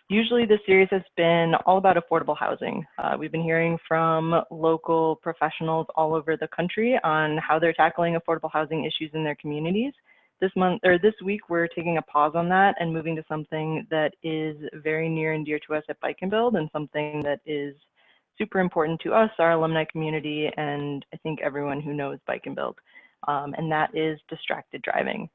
Usually this series has been all about affordable housing. We've been hearing from local professionals all over the country on how they're tackling affordable housing issues in their communities. This week, we're taking a pause on that and moving to something that is very near and dear to us at Bike and Build, and something that is super important to us, our alumni community, and I think everyone who knows Bike and Build, and that is distracted driving.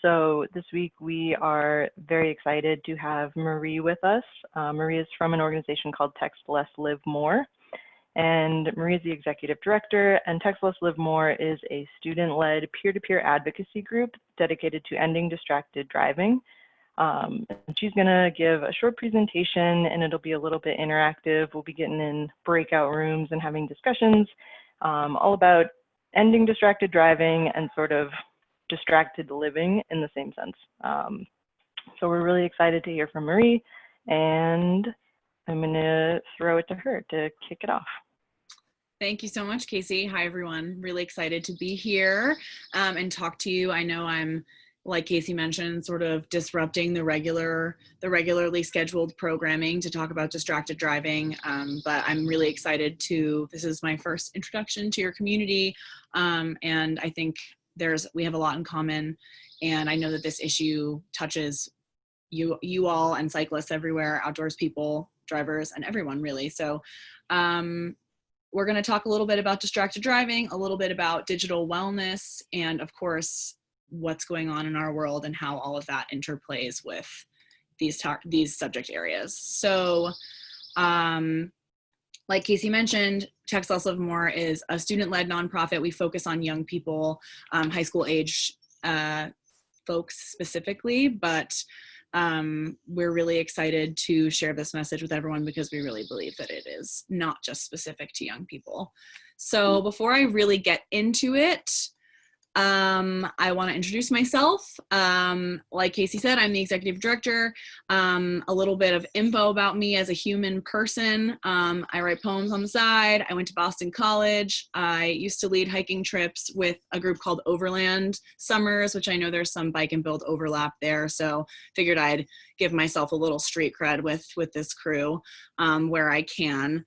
So this week we are very excited to have Marie with us. Marie is from an organization called TextLess Live More, and Marie is the executive director, and TextLess Live More is a student-led peer-to-peer advocacy group dedicated to ending distracted driving. She's gonna give a short presentation and it'll be a little bit interactive. We'll be getting in breakout rooms and having discussions all about ending distracted driving and sort of distracted living in the same sense. So we're really excited to hear from Marie, and I'm gonna throw it to her to kick it off. Thank you so much, Casey. Hi, everyone. Really excited to be here and talk to you. I know I'm, like Casey mentioned, sort of disrupting the regularly scheduled programming to talk about distracted driving, but I'm really excited this is my first introduction to your community, and I think we have a lot in common, and I know that this issue touches you all and cyclists everywhere, outdoors people, drivers, and everyone really. So we're going to talk a little bit about distracted driving, a little bit about digital wellness, and of course, what's going on in our world and how all of that interplays with these subject areas. So like Casey mentioned, TextLess Live More is a student-led nonprofit. We focus on young people, high school age folks specifically, but we're really excited to share this message with everyone because we really believe that it is not just specific to young people. So before I really get into it, I want to introduce myself. Like Casey said, I'm the executive director. A little bit of info about me as a human person. I write poems on the side. I went to Boston College. I used to lead hiking trips with a group called Overland Summers, which I know there's some Bike and Build overlap there. So figured I'd give myself a little street cred with this crew where I can.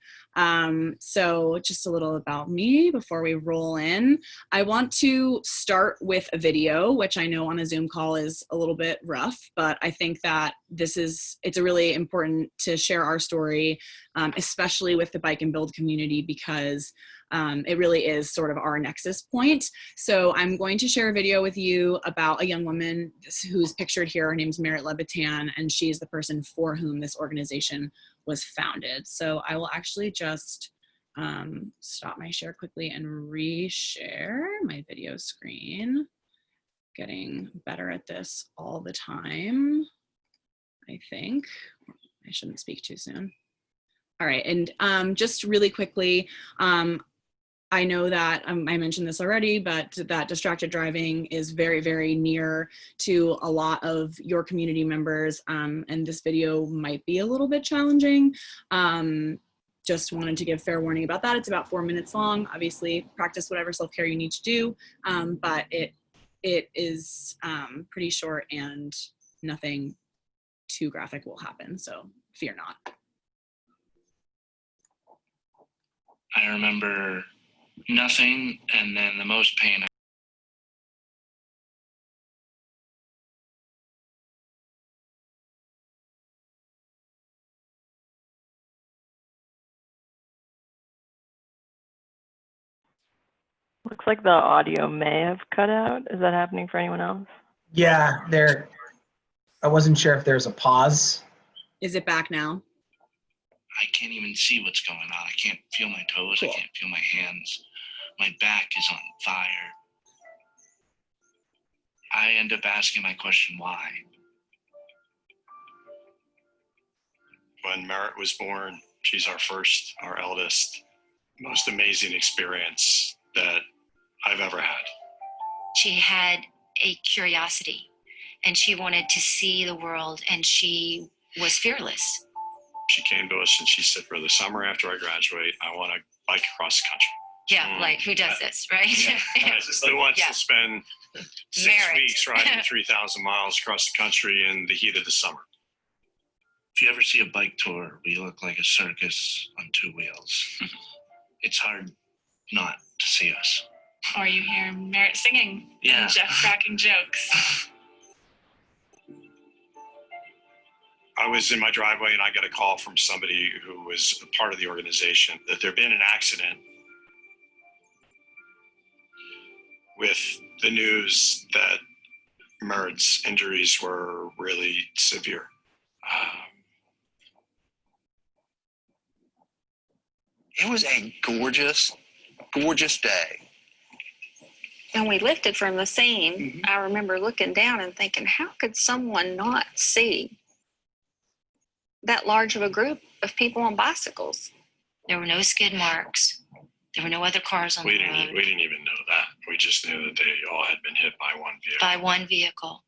So just a little about me before we roll in. I want to start with a video, which I know on a Zoom call is a little bit rough, but I think that it's a really important to share our story, especially with the Bike and Build community, because it really is sort of our nexus point. So I'm going to share a video with you about a young woman who's pictured here. Her name's Marie McGrath, and she's the person for whom this organization was founded. So I will actually just stop my share quickly and reshare my video screen. Getting better at this all the time, I think. I shouldn't speak too soon. All right, and just really quickly, I know that I mentioned this already, but that distracted driving is very, very near to a lot of your community members, and this video might be a little bit challenging. Just wanted to give fair warning about that. It's about 4 minutes long. Obviously, practice whatever self-care you need to do, but it is pretty short and nothing too graphic will happen, so fear not. I remember nothing, and then the most pain. Looks like the audio may have cut out. Is that happening for anyone else? Yeah, I wasn't sure if there's a pause. Is it back now? I can't even see what's going on. I can't feel my toes. Cool. I can't feel my hands. My back is on fire. I end up asking my question, why? When Merritt was born, she's our eldest, most amazing experience that I've ever had. She had a curiosity and she wanted to see the world, and she was fearless. She came to us and she said, for the summer after I graduate, I want to bike across the country. Yeah, like who does this, right? Yeah. Who wants to spend 6 weeks riding 3,000 miles across the country in the heat of the summer? if you ever see a bike tour, we look like a circus on two wheels. It's hard not to see us. Or you hear Merritt singing Yeah. and Jeff cracking jokes. I was in my driveway and I got a call from somebody who was a part of the organization that there'd been an accident, with the news that Merritt's injuries were really severe. It was a gorgeous, gorgeous day. And we lifted from the scene. Mm-hmm. I remember looking down and thinking, how could someone not see that large of a group of people on bicycles? There were no skid marks. There were no other cars on We the didn't road. even know that. We just knew that they all had been hit by one vehicle. By one vehicle.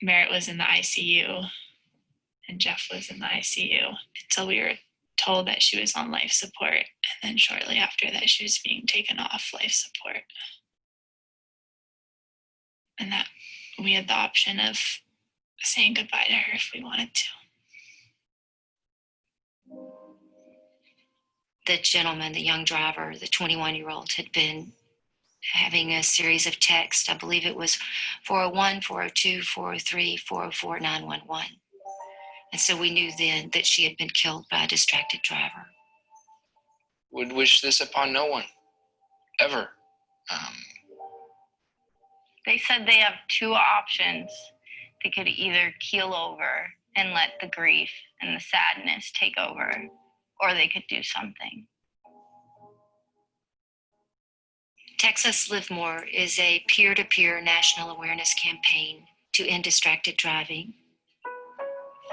Merritt was in the ICU and Jeff was in the ICU until we were told that she was on life support. And then shortly after that, she was being taken off life support. And that we had the option of saying goodbye to her if we wanted to. The gentleman, the young driver, the 21-year-old, had been having a series of texts. I believe it was 401, 402, 403, 404, 911. And so we knew then that she had been killed by a distracted driver. Would wish this upon no one, ever. They said they have two options. They could either keel over and let the grief and the sadness take over, or they could do something. TextLess Live More is a peer-to-peer national awareness campaign to end distracted driving.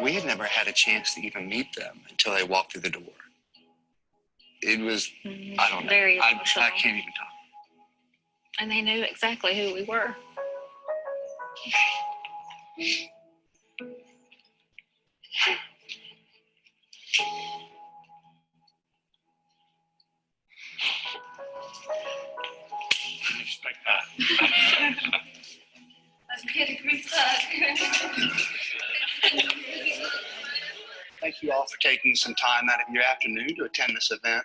We had never had a chance to even meet them until they walked through the door. It was, I don't know. Very I emotional. can't even talk. And they knew exactly who we were. Didn't expect that. Thank you all for taking some time out of your afternoon to attend this event.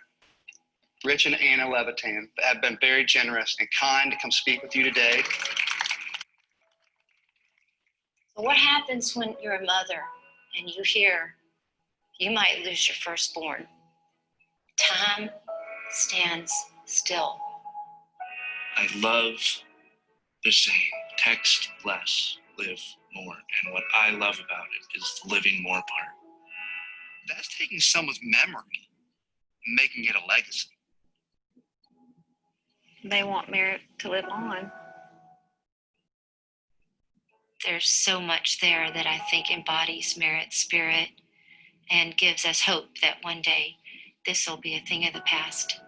Rich and Anna Levitan have been very generous and kind to come speak with you today. So what happens when you're a mother and you hear you might lose your firstborn? Time stands still. I love the saying, text less, live more. And what I love about it is the living more part. That's taking someone's memory and making it a legacy. They want Merritt to live on. There's so much there that I think embodies Merritt's spirit and gives us hope that one day this will be a thing of the past.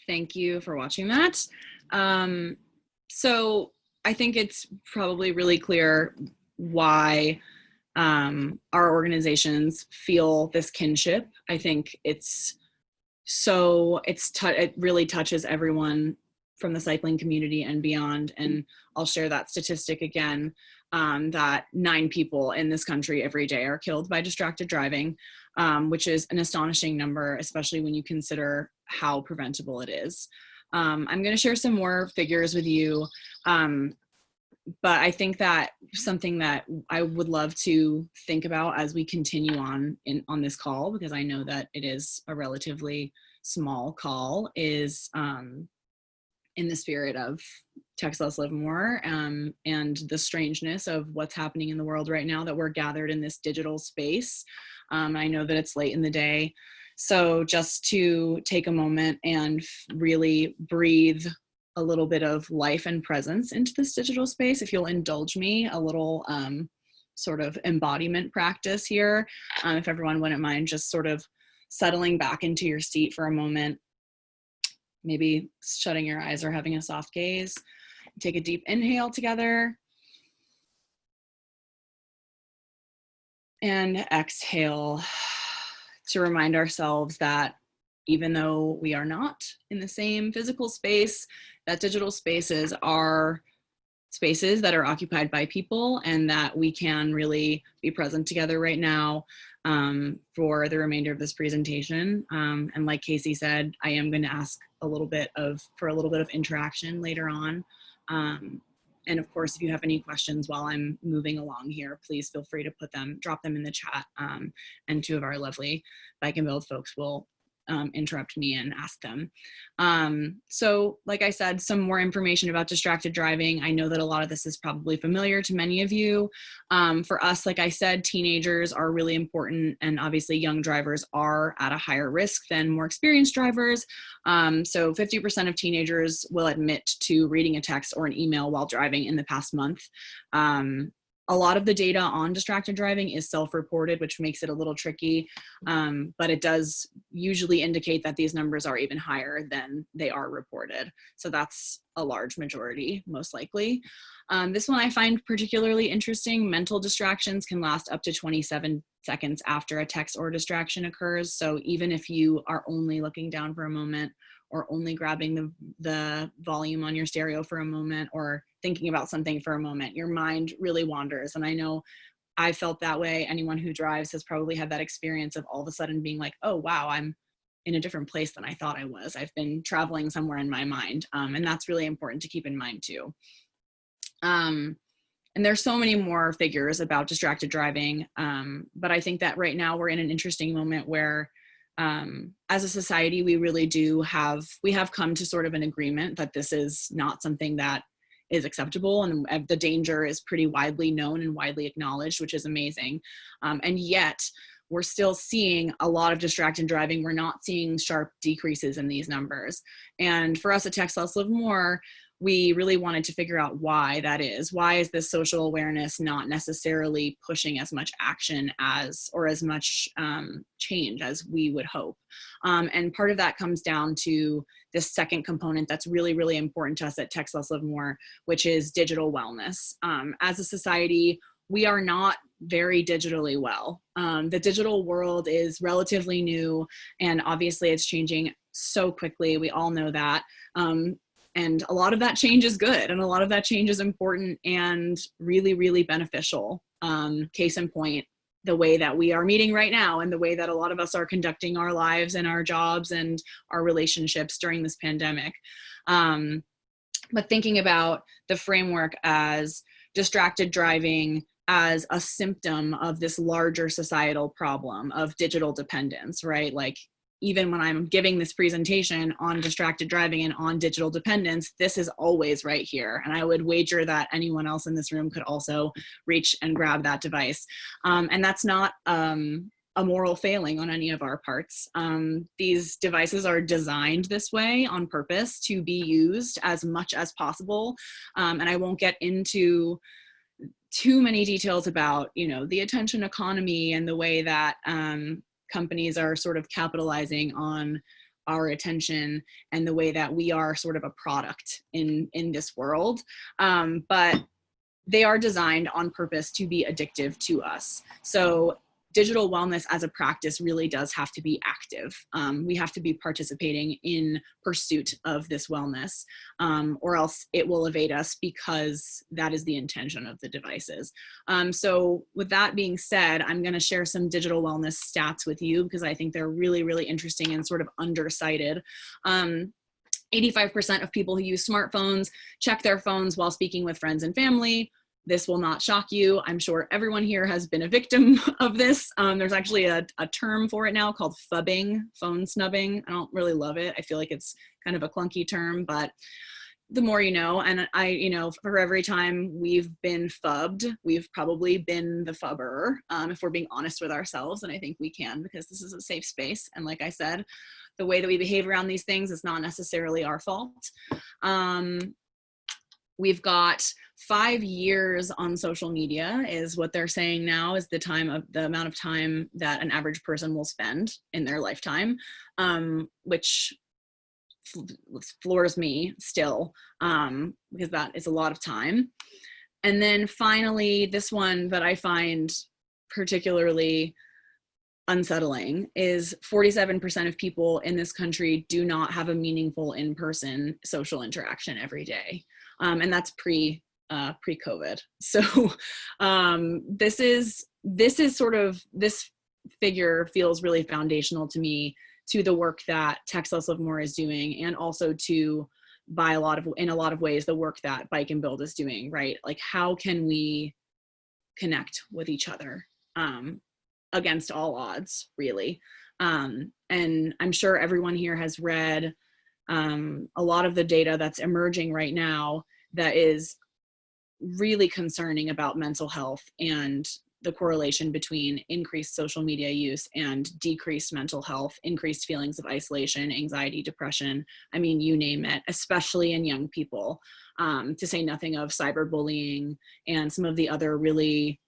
Thank you for watching that. So I think it's probably really clear why our organizations feel this kinship. I think it really touches everyone from the cycling community and beyond. And I'll share that statistic again, that 9 people in this country every day are killed by distracted driving, which is an astonishing number, especially when you consider how preventable it is. I'm going to share some more figures with you, but I think that something that I would love to think about as we continue on this call, because I know that it is a relatively small call, is in the spirit of TextLess Live More, and the strangeness of what's happening in the world right now, that we're gathered in this digital space. I know that it's late in the day, so just to take a moment and really breathe a little bit of life and presence into this digital space. If you'll indulge me, a little sort of embodiment practice here. If everyone wouldn't mind just sort of settling back into your seat for a moment, maybe shutting your eyes or having a soft gaze. Take a deep inhale together. And exhale to remind ourselves that even though we are not in the same physical space, that digital spaces are spaces that are occupied by people, and that we can really be present together right now for the remainder of this presentation. And like Casey said, I am going to ask for a little bit of interaction later on. And of course, if you have any questions while I'm moving along here, please feel free to drop them in the chat. And two of our lovely Bike and Build folks will interrupt me and ask them. So like I said, some more information about distracted driving. I know that a lot of this is probably familiar to many of you. For us, like I said, teenagers are really important, and obviously young drivers are at a higher risk than more experienced drivers. So 50% of teenagers will admit to reading a text or an email while driving in the past month. A lot of the data on distracted driving is self-reported, which makes it a little tricky, but it does usually indicate that these numbers are even higher than they are reported. So that's a large majority, most likely. This one I find particularly interesting. Mental distractions can last up to 27 seconds after a text or distraction occurs. So even if you are only looking down for a moment, or only grabbing the volume on your stereo for a moment, or thinking about something for a moment, your mind really wanders. And I know I felt that way. Anyone who drives has probably had that experience of all of a sudden being like, oh, wow, I'm in a different place than I thought I was. I've been traveling somewhere in my mind. And that's really important to keep in mind too. And there's so many more figures about distracted driving. But I think that right now we're in an interesting moment where as a society, we have come to sort of an agreement that this is not something that is acceptable, and the danger is pretty widely known and widely acknowledged, which is amazing. And yet we're still seeing a lot of distracted driving. We're not seeing sharp decreases in these numbers. And for us at TextLess Live More, we really wanted to figure out why that is. Why is this social awareness not necessarily pushing as much action or as much change as we would hope? And part of that comes down to this second component that's really, really important to us at TextLess Live More, which is digital wellness. As a society, we are not very digitally well. The digital world is relatively new, and obviously it's changing so quickly. We all know that. And a lot of that change is good, and a lot of that change is important and really, really beneficial. Case in point, the way that we are meeting right now, and the way that a lot of us are conducting our lives and our jobs and our relationships during this pandemic. But thinking about the framework as distracted driving as a symptom of this larger societal problem of digital dependence, right? Like, even when I'm giving this presentation on distracted driving and on digital dependence, this is always right here. And I would wager that anyone else in this room could also reach and grab that device. And that's not a moral failing on any of our parts. These devices are designed this way on purpose to be used as much as possible. And I won't get into too many details about, the attention economy and the way that companies are sort of capitalizing on our attention and the way that we are sort of a product in this world. But they are designed on purpose to be addictive to us. So digital wellness as a practice really does have to be active. We have to be participating in pursuit of this wellness, or else it will evade us, because that is the intention of the devices. So with that being said, I'm going to share some digital wellness stats with you, because I think they're really, really interesting and sort of undercited. 85% of people who use smartphones check their phones while speaking with friends and family. This will not shock you. I'm sure everyone here has been a victim of this. There's actually a term for it now called phubbing, phone snubbing. I don't really love it. I feel like it's kind of a clunky term, but the more you know. And for every time we've been phubbed, we've probably been the phubber, if we're being honest with ourselves. And I think we can, because this is a safe space. And like I said, the way that we behave around these things is not necessarily our fault. We've got 5 years on social media is what they're saying now is the amount of time that an average person will spend in their lifetime, which floors me still, because that is a lot of time. And then finally, this one that I find particularly unsettling is 47% of people in this country do not have a meaningful in-person social interaction every day. And that's pre-COVID. So this figure feels really foundational to me, to the work that TextLess Live More is doing, and also to, in a lot of ways, the work that Bike and Build is doing, right? Like, how can we connect with each other against all odds, really? And I'm sure everyone here has read a lot of the data that's emerging right now that is really concerning about mental health and the correlation between increased social media use and decreased mental health, increased feelings of isolation, anxiety, depression. I mean, you name it, especially in young people, to say nothing of cyberbullying and some of the other really,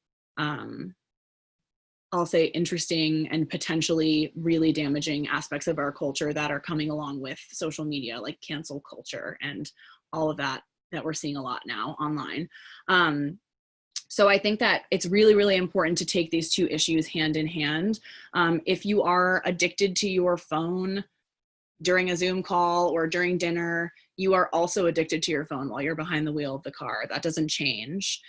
I'll say, interesting and potentially really damaging aspects of our culture that are coming along with social media, like cancel culture and all of that we're seeing a lot now online. So I think that it's really, really important to take these two issues hand in hand. If you are addicted to your phone during a Zoom call or during dinner, you are also addicted to your phone while you're behind the wheel of the car. That doesn't change.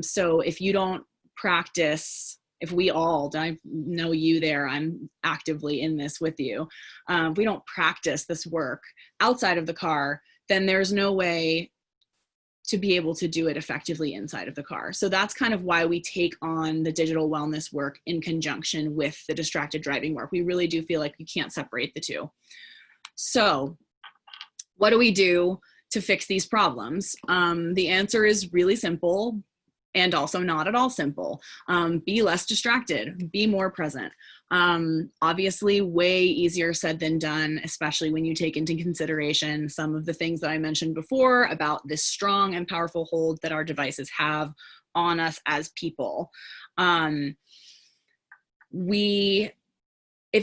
So if you don't practice, if we all, I know you there, I'm actively in this with you. If we don't practice this work outside of the car, then there's no way to be able to do it effectively inside of the car. So that's kind of why we take on the digital wellness work in conjunction with the distracted driving work. We really do feel like you can't separate the two. So what do we do to fix these problems? The answer is really simple, and also not at all simple. Be less distracted, be more present. Obviously way easier said than done, especially when you take into consideration some of the things that I mentioned before about this strong and powerful hold that our devices have on us as people. It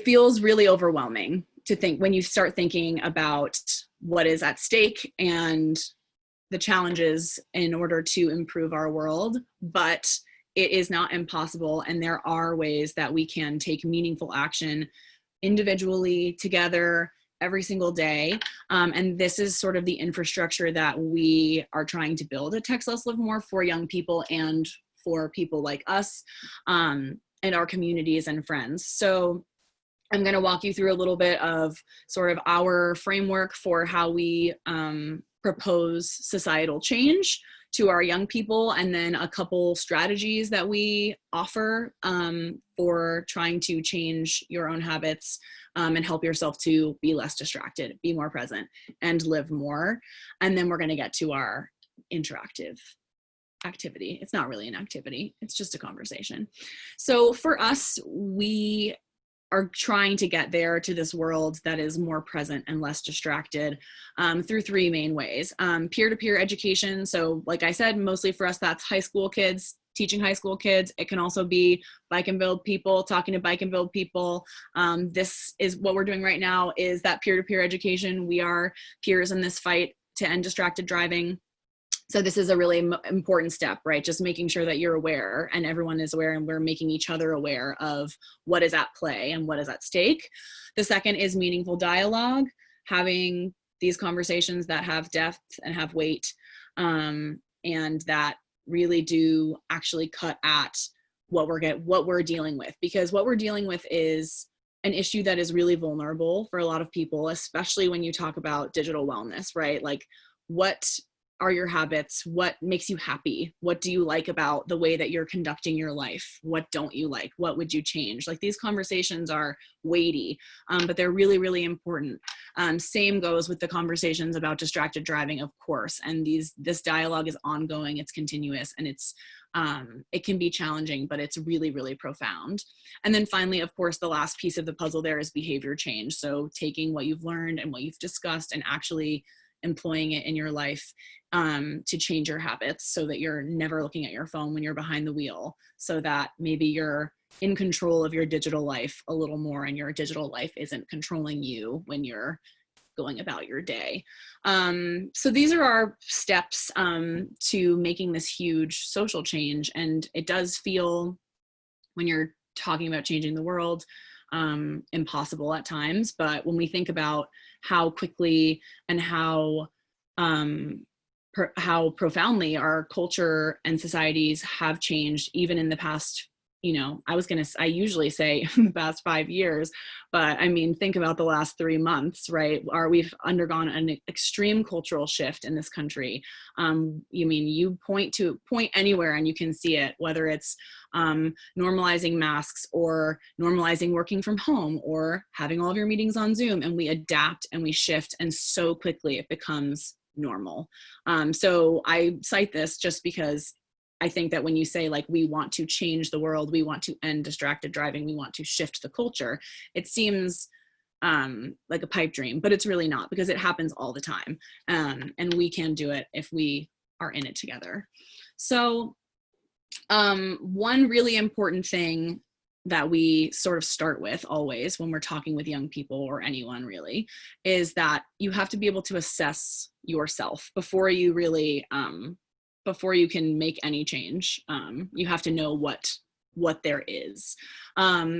feels really overwhelming to think when you start thinking about what is at stake and the challenges in order to improve our world, but it is not impossible, and there are ways that we can take meaningful action individually, together, every single day. And this is sort of the infrastructure that we are trying to build at TextLess Live More for young people and for people like us and our communities and friends. So I'm going to walk you through a little bit of sort of our framework for how we propose societal change to our young people, and then a couple strategies that we offer for trying to change your own habits and help yourself to be less distracted, be more present, and live more. And then we're going to get to our interactive activity. It's not really an activity, it's just a conversation. So for us, we are trying to get there to this world that is more present and less distracted through three main ways. Peer-to-peer education. So like I said, mostly for us, that's high school kids, teaching high school kids. It can also be Bike and Build people, talking to Bike and Build people. This is what we're doing right now, is that peer-to-peer education. We are peers in this fight to end distracted driving. So this is a really important step, right? Just making sure that you're aware and everyone is aware, and we're making each other aware of what is at play and what is at stake. The second is meaningful dialogue, having these conversations that have depth and have weight, and that really do actually cut at what we're dealing with, because what we're dealing with is an issue that is really vulnerable for a lot of people, especially when you talk about digital wellness, right? Like, what are your habits? What makes you happy? What do you like about the way that you're conducting your life? What don't you like? What would you change? Like, these conversations are weighty, but they're really, really important. Same goes with the conversations about distracted driving, of course. And this dialogue is ongoing, it's continuous, and it can be challenging, but it's really, really profound. And then finally, of course, the last piece of the puzzle there is behavior change. So taking what you've learned and what you've discussed and actually employing it in your life to change your habits, so that you're never looking at your phone when you're behind the wheel, so that maybe you're in control of your digital life a little more, and your digital life isn't controlling you when you're going about your day. So these are our steps to making this huge social change. And it does feel, when you're talking about changing the world impossible at times. But when we think about how quickly and how profoundly our culture and societies have changed, even in the past, I usually say the past 5 years, but I mean, think about the last 3 months, right? We've undergone an extreme cultural shift in this country. You point anywhere and you can see it, whether it's normalizing masks or normalizing working from home or having all of your meetings on Zoom, and we adapt and we shift, and so quickly it becomes normal. So I cite this just because I think that when you say, like, we want to change the world, we want to end distracted driving, we want to shift the culture, it seems like a pipe dream, but it's really not, because it happens all the time. And we can do it if we are in it together. So one really important thing that we sort of start with always when we're talking with young people, or anyone really, is that you have to be able to assess yourself before you really, before you can make any change. You have to know what there is.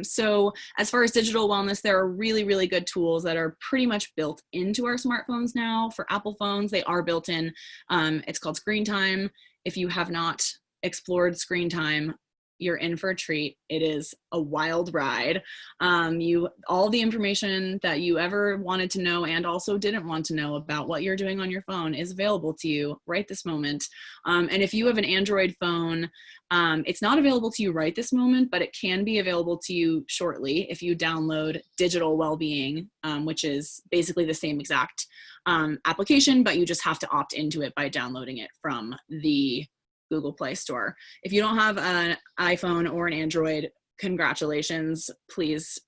So as far as digital wellness, there are really, really good tools that are pretty much built into our smartphones now. For Apple phones, they are built in. It's called Screen Time. If you have not explored Screen Time, you're in for a treat. It is a wild ride. All the information that you ever wanted to know and also didn't want to know about what you're doing on your phone is available to you right this moment. And if you have an Android phone, it's not available to you right this moment, but it can be available to you shortly if you download Digital Wellbeing, which is basically the same exact application, but you just have to opt into it by downloading it from the Google Play Store. If you don't have an iPhone or an Android, congratulations. Please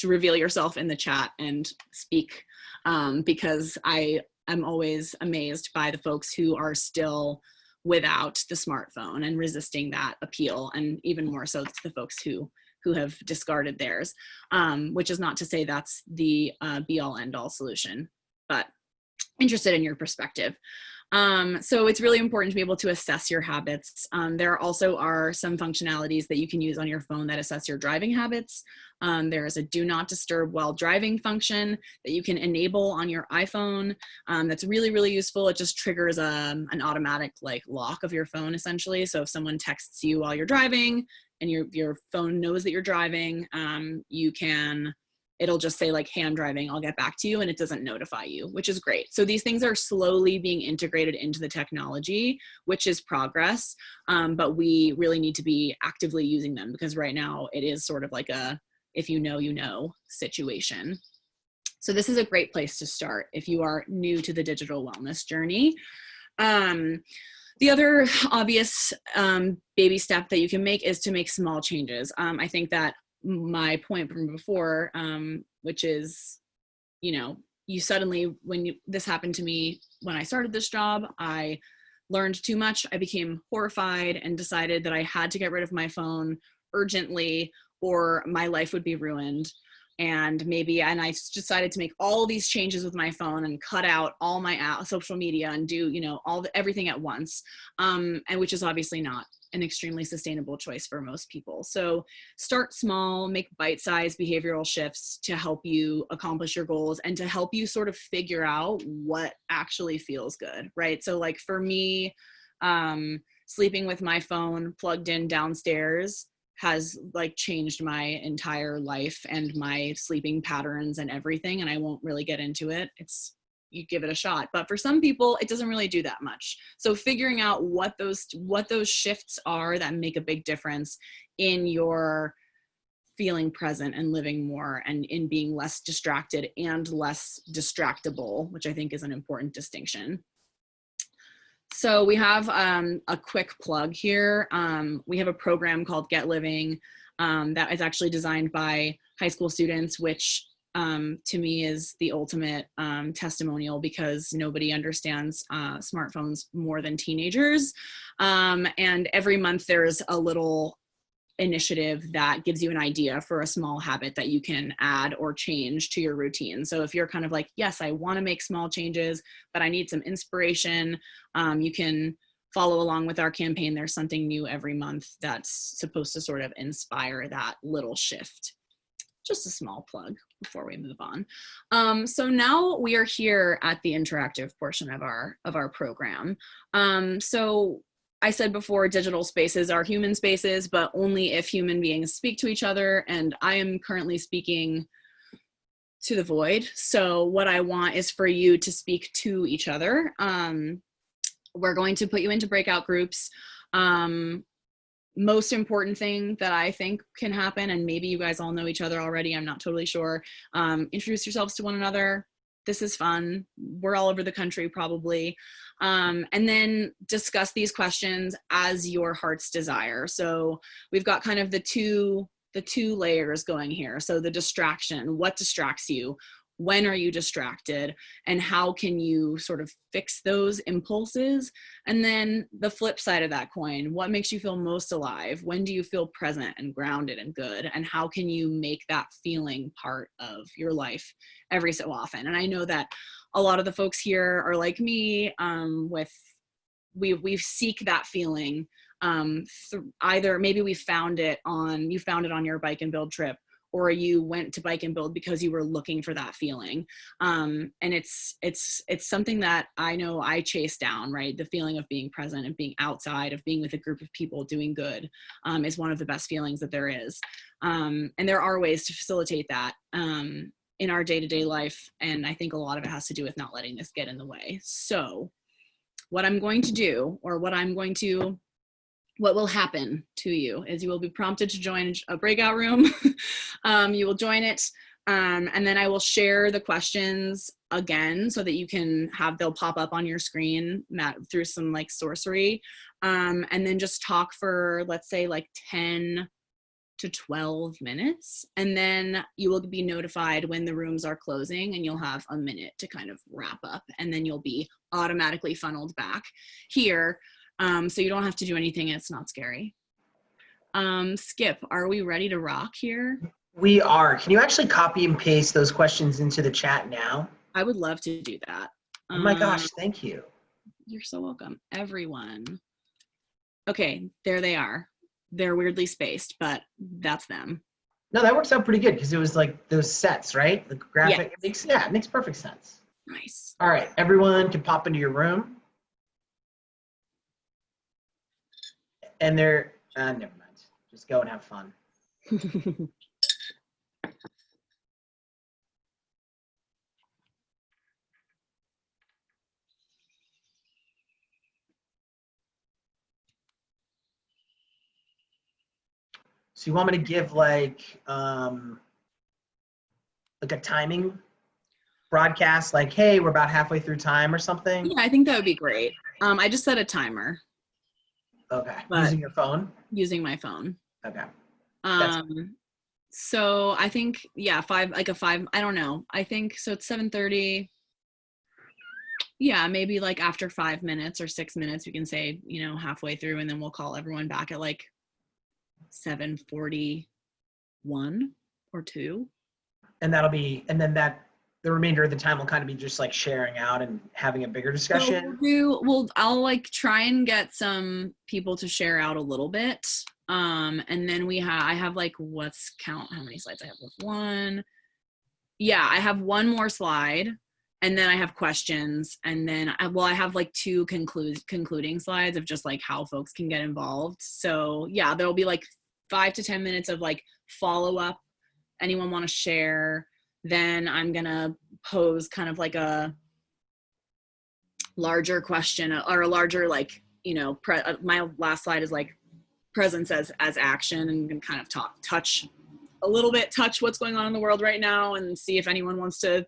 reveal yourself in the chat and speak, because I am always amazed by the folks who are still without the smartphone and resisting that appeal, and even more so to the folks who have discarded theirs, which is not to say that's the be-all end-all solution, but interested in your perspective. So it's really important to be able to assess your habits. There also are some functionalities that you can use on your phone that assess your driving habits. There is a do not disturb while driving function that you can enable on your iPhone. That's really, really useful. It just triggers an automatic lock of your phone, essentially. So if someone texts you while you're driving and your phone knows that you're driving, it'll just say hey, I'm driving, I'll get back to you, and it doesn't notify you, which is great. So these things are slowly being integrated into the technology, which is progress, but we really need to be actively using them, because right now it is sort of like a if you know situation. So this is a great place to start if you are new to the digital wellness journey. The other obvious baby step that you can make is to make small changes. I think that my point from before, which is, you suddenly, this happened to me when I started this job, I learned too much. I became horrified and decided that I had to get rid of my phone urgently or my life would be ruined. And I decided to make all these changes with my phone and cut out all my social media and do, everything at once. And which is obviously not an extremely sustainable choice for most people. So start small, make bite-sized behavioral shifts to help you accomplish your goals and to help you sort of figure out what actually feels good, right? So for me, sleeping with my phone plugged in downstairs has changed my entire life and my sleeping patterns and everything. And I won't really get into it. You give it a shot. But for some people, it doesn't really do that much. So figuring out what those shifts are that make a big difference in your feeling present and living more and in being less distracted and less distractible, which I think is an important distinction. So we have a quick plug here. We have a program called GetLiving that is actually designed by high school students, which to me is the ultimate testimonial, because nobody understands smartphones more than teenagers. And every month there's a little initiative that gives you an idea for a small habit that you can add or change to your routine. So if you're kind of yes, I want to make small changes, but I need some inspiration, you can follow along with our campaign, there's something new every month that's supposed to sort of inspire that little shift. Just a small plug before we move on. So now we are here at the interactive portion of our program. So I said before, digital spaces are human spaces, but only if human beings speak to each other. And I am currently speaking to the void. So what I want is for you to speak to each other. We're going to put you into breakout groups. Most important thing that I think can happen, and maybe you guys all know each other already, I'm not totally sure, introduce yourselves to one another. This is fun. We're all over the country probably. And then discuss these questions as your heart's desire. So we've got kind of the two layers going here. So the distraction, what distracts you? When are you distracted? And how can you sort of fix those impulses? And then the flip side of that coin, what makes you feel most alive? When do you feel present and grounded and good? And how can you make that feeling part of your life every so often? And I know that a lot of the folks here are like me, we seek that feeling. Either maybe you found it on your bike and build trip, or you went to bike and build because you were looking for that feeling. And it's something that I know I chase down, right? The feeling of being present and being outside, of being with a group of people doing good, is one of the best feelings that there is. And there are ways to facilitate that in our day-to-day life. And I think a lot of it has to do with not letting this get in the way. So what I'm going to do, or what will happen to you is you will be prompted to join a breakout room. You will join it, and then I will share the questions again so that you can they'll pop up on your screen through some like sorcery, and then just talk for, let's say, like 10 to 12 minutes. And then you will be notified when the rooms are closing, and you'll have a minute to kind of wrap up, and then you'll be automatically funneled back here. So you don't have to do anything, and it's not scary. Skip, are we ready to rock here? We are. Can you actually copy and paste those questions into the chat now? I would love to do that. Oh my gosh, thank you. You're so welcome, everyone. Okay, there they are. They're weirdly spaced, but that's them. No, that works out pretty good because it was like those sets, right? The graphic, yeah. It makes perfect sense. Nice. All right, everyone can pop into your room. And they're, never mind. Just go and have fun. So you want me to give like a timing broadcast, like, hey, we're about halfway through time or something? Yeah, I think that would be great. I just set a timer. Okay, using your phone? Using my phone. Okay. So I think, yeah, I don't know. I think, so it's 7:30. Yeah, maybe like after 5 minutes or 6 minutes, we can say, halfway through, and then we'll call everyone back at like 7:41 or 2. And the remainder of the time will kind of be just like sharing out and having a bigger discussion. So I'll like try and get some people to share out a little bit. And then I have like, let's count how many slides I have left. 1. Yeah, I have one more slide, and then I have questions. And then I have like 2 concluding slides of just like how folks can get involved. So yeah, there'll be like 5 to 10 minutes of like follow up. Anyone want to share? Then I'm gonna pose kind of like a larger question, or a larger, like, my last slide is like presence as action, and can kind of touch what's going on in the world right now, and see if anyone wants to,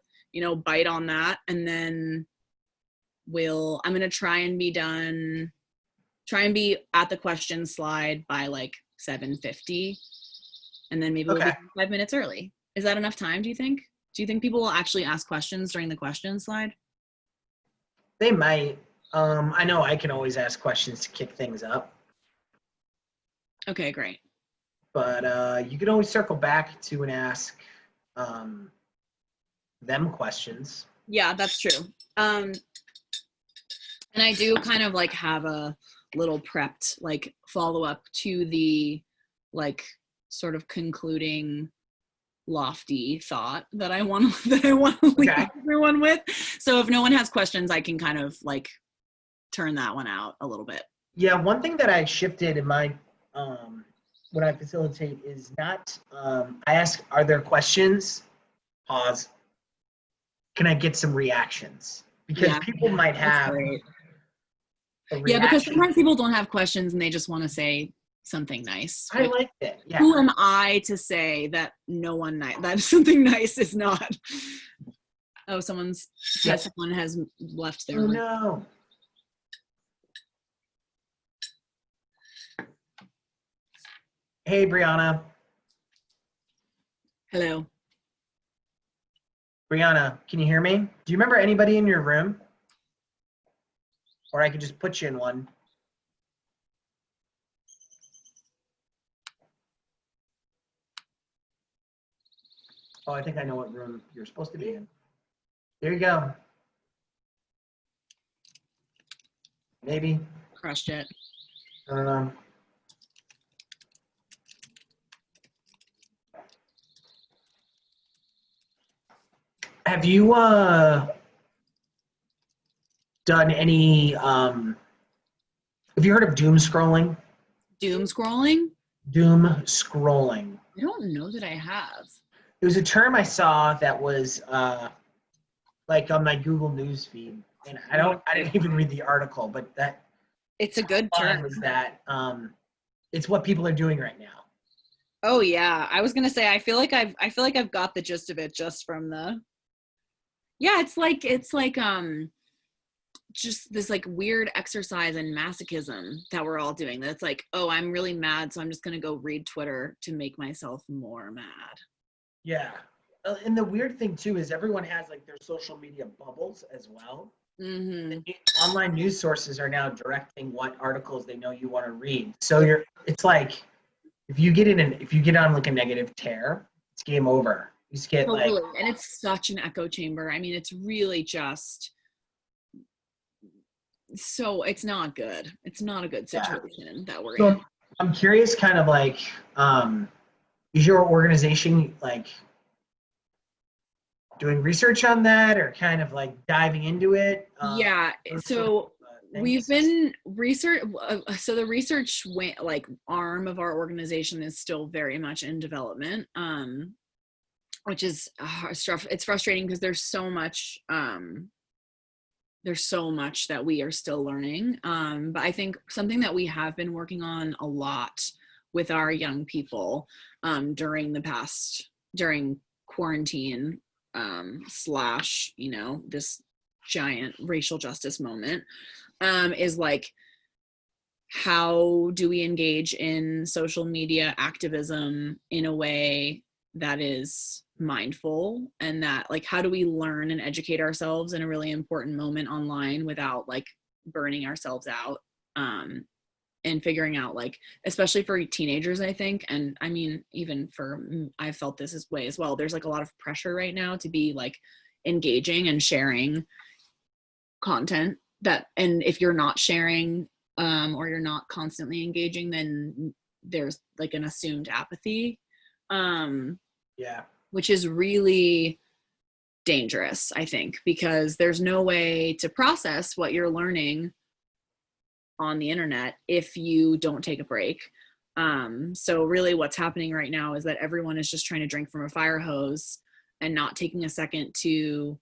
bite on that. And then I'm gonna try and be at the question slide by like 7:50, and then maybe we'll be 5 minutes early. Is that enough time, do you think? Do you think people will actually ask questions during the question slide? They might. I know I can always ask questions to kick things up. Okay, great. But you can always circle back to and ask them questions. Yeah, that's true. And I do kind of like have a little prepped like follow up to the like sort of concluding lofty thought that I want to leave everyone with. So if no one has questions, I can kind of like turn that one out a little bit. Yeah, one thing that I shifted in my when I facilitate is not I ask, are there questions? Pause. Can I get some reactions? Because people might have yeah, because sometimes people don't have questions and they just want to say something nice. I like it. Yeah. Who am I to say that that something nice is not? Oh, someone has left their. Oh no. Hey, Brianna. Hello. Brianna, can you hear me? Do you remember anybody in your room? Or I could just put you in one. Oh, I think I know what room you're supposed to be in. There you go. Maybe. Crushed it. I don't know. Have you done any have you heard of doom scrolling? Doom scrolling? Doom scrolling. I don't know that I have. It was a term I saw that was like on my Google News feed, and I didn't even read the article, but that it's a good term. Was that it's what people are doing right now. Oh yeah, I was gonna say I feel like I've got the gist of it just from the. Yeah, it's like just this like weird exercise in masochism that we're all doing. That's like, oh, I'm really mad, so I'm just gonna go read Twitter to make myself more mad. Yeah, and the weird thing too is everyone has like their social media bubbles as well. Mm-hmm. Online news sources are now directing what articles they know you want to read. So it's like if you get on like a negative tear, it's game over. You just get totally. like, and it's such an echo chamber. I mean, it's really just so it's not good. It's not a good situation that we're in. I'm curious, kind of like, is your organization like doing research on that or kind of like diving into it? Yeah. So we've been research. So the research like arm of our organization is still very much in development. Which is it's frustrating because there's so much that we are still learning. But I think something that we have been working on a lot with our young people during quarantine / this giant racial justice moment is like, how do we engage in social media activism in a way that is mindful, and that like how do we learn and educate ourselves in a really important moment online without like burning ourselves out, and figuring out like, especially for teenagers, I think, and I mean even for I've felt this way as well, there's like a lot of pressure right now to be like engaging and sharing content that, and if you're not sharing or you're not constantly engaging, then there's like an assumed apathy, which is really dangerous, I think, because there's no way to process what you're learning on the internet if you don't take a break. So really what's happening right now is that everyone is just trying to drink from a fire hose and not taking a second to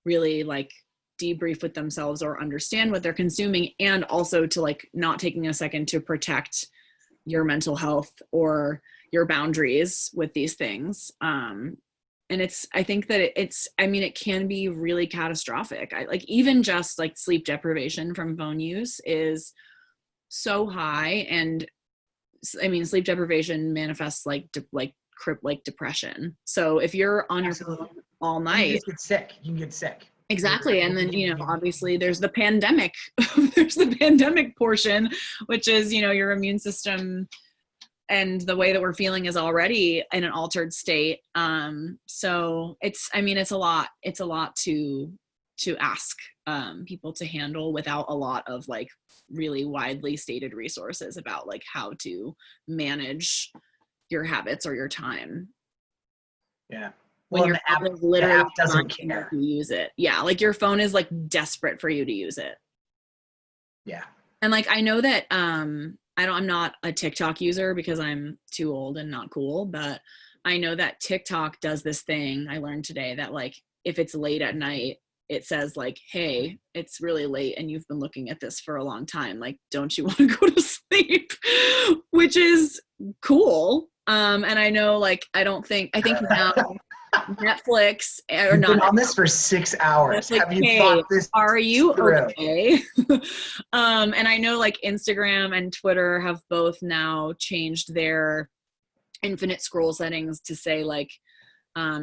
really like debrief with themselves or understand what they're consuming, and also to like not taking a second to protect your mental health or your boundaries with these things. And I think that it can be really catastrophic. Like even just like sleep deprivation from phone use is so high. And I mean, sleep deprivation manifests like depression. So if you're on your phone all night, you can get sick. Exactly. And then, obviously there's the pandemic, there's the pandemic portion, which is, your immune system and the way that we're feeling is already in an altered state. So it's a lot to to ask people to handle without a lot of like really widely stated resources about like how to manage your habits or your time. Yeah. When Well, your the app, phone is literally the app doesn't trying care. to use it. Yeah, like your phone is like desperate for you to use it. Yeah. And like I know that I'm not a TikTok user because I'm too old and not cool, but I know that TikTok does this thing I learned today that like if it's late at night, it says like, hey, it's really late and you've been looking at this for a long time. Like, don't you want to go to sleep? Which is cool. And I know like I think now Netflix or You've not been on this for 6 hours. like, Have you hey, thought this are you through? okay? And I know like Instagram and Twitter have both now changed their infinite scroll settings to say like,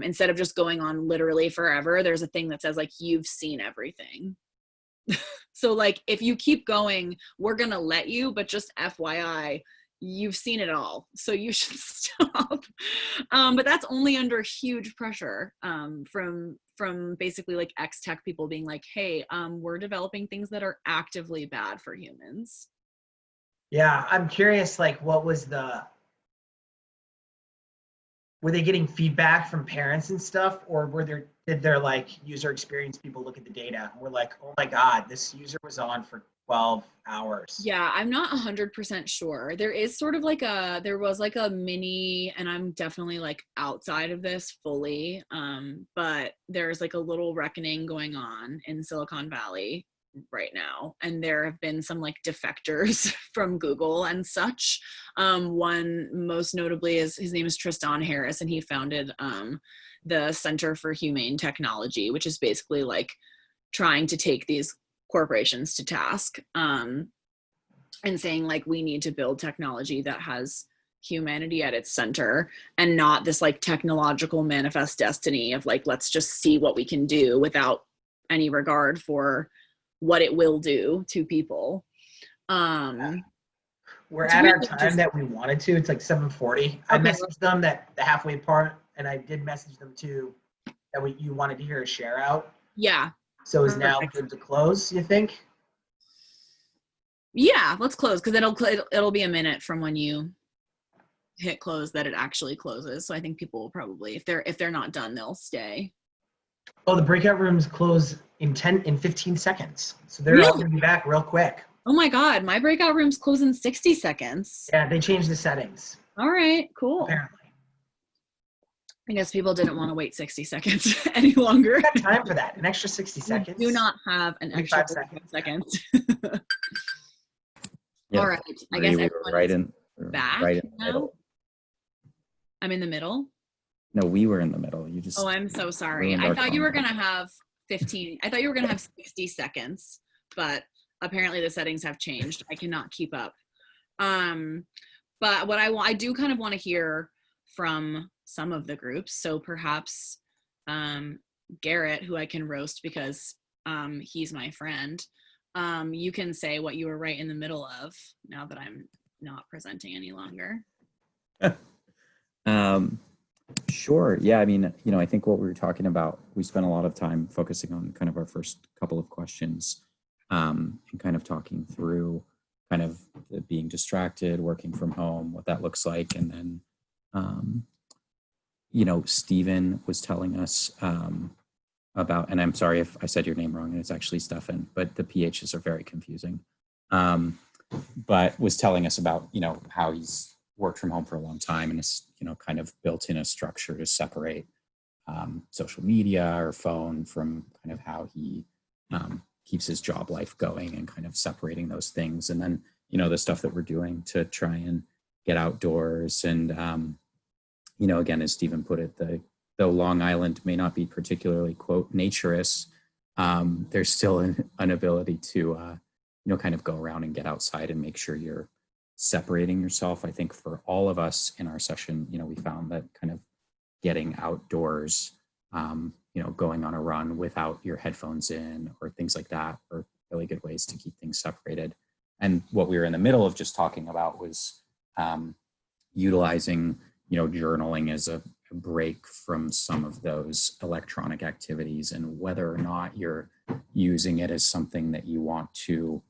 instead of just going on literally forever, there's a thing that says like, you've seen everything. So like, if you keep going, we're going to let you, but just FYI, you've seen it all. So you should stop. But that's only under huge pressure from basically like ex-tech people being like, hey, we're developing things that are actively bad for humans. Yeah, I'm curious, like, were they getting feedback from parents and stuff, or did their like user experience people look at the data and were like, oh my God, this user was on for 12 hours? Yeah, I'm not 100% sure. There is sort of like there was like a mini, and I'm definitely like outside of this fully, but there's like a little reckoning going on in Silicon Valley right now, and there have been some like defectors from Google and such. One most notably is, his name is Tristan Harris, and he founded the Center for Humane Technology, which is basically like trying to take these corporations to task, and saying like, we need to build technology that has humanity at its center and not this like technological manifest destiny of like, let's just see what we can do without any regard for what it will do to people. We're at our time that we wanted to. It's like 7:40. I messaged them that the halfway part, and I did message them too that you wanted to hear a share out. Yeah. So is now good to close, you think? Yeah, let's close, because it'll be a minute from when you hit close that it actually closes. So I think people will probably, if they're not done, they'll stay. Oh, the breakout rooms close in 15 seconds. So they're all going to be back real quick. Oh my God, my breakout rooms close in 60 seconds. Yeah, they changed the settings. All right, cool. Apparently. I guess people didn't want to wait 60 seconds any longer. We got time for that. An extra 60 seconds. We do not have an extra 5 seconds. Yeah, all right. I guess we everyone's back right in the now. middle. I'm in the middle? No, we were in the middle. You just. Oh, I'm so sorry. I thought you were going to have 15. I thought you were going to have 60 seconds, but apparently the settings have changed. I cannot keep up. But what I do kind of want to hear from some of the groups. So perhaps Garrett, who I can roast because he's my friend. You can say what you were right in the middle of now that I'm not presenting any longer. Sure. Yeah. I mean, I think what we were talking about, we spent a lot of time focusing on kind of our first couple of questions, and kind of talking through kind of being distracted, working from home, what that looks like. And then, Stephen was telling us about, and I'm sorry if I said your name wrong, and it's actually Stefan, but the PHs are very confusing. But was telling us about, how he's worked from home for a long time and is, kind of built in a structure to separate social media or phone from kind of how he keeps his job life going, and kind of separating those things. And then, the stuff that we're doing to try and get outdoors. And, again, as Stephen put it, though Long Island may not be particularly, quote, naturist, there's still an ability to, kind of go around and get outside and make sure you're separating yourself. I think for all of us in our session, we found that kind of getting outdoors, going on a run without your headphones in or things like that are really good ways to keep things separated. And what we were in the middle of just talking about was utilizing, journaling as a break from some of those electronic activities, and whether or not you're using it as something that you want to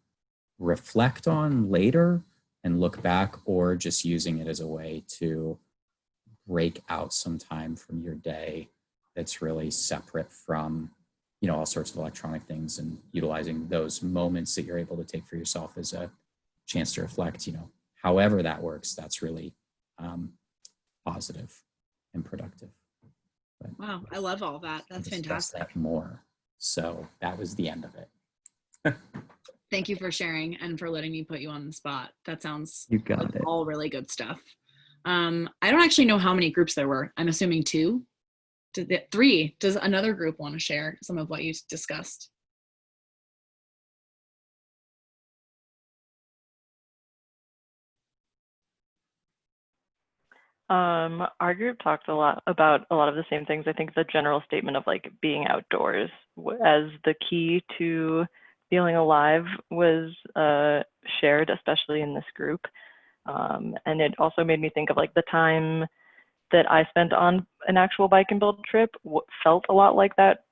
reflect on later and look back, or just using it as a way to break out some time from your day that's really separate from, you know, all sorts of electronic things, and utilizing those moments that you're able to take for yourself as a chance to reflect, you know, however that works, that's really positive and productive. But Wow, I love all that. That's fantastic. That more. So that was the end of it. Thank you for sharing and for letting me put you on the spot. That sounds You got like it. all really good stuff. I don't actually know how many groups there were. I'm assuming 2. 3. Does another group want to share some of what you discussed? Our group talked a lot about a lot of the same things. I think the general statement of like being outdoors as the key to feeling alive was shared, especially in this group. And it also made me think of like the time that I spent on an actual bike and build trip felt a lot like that,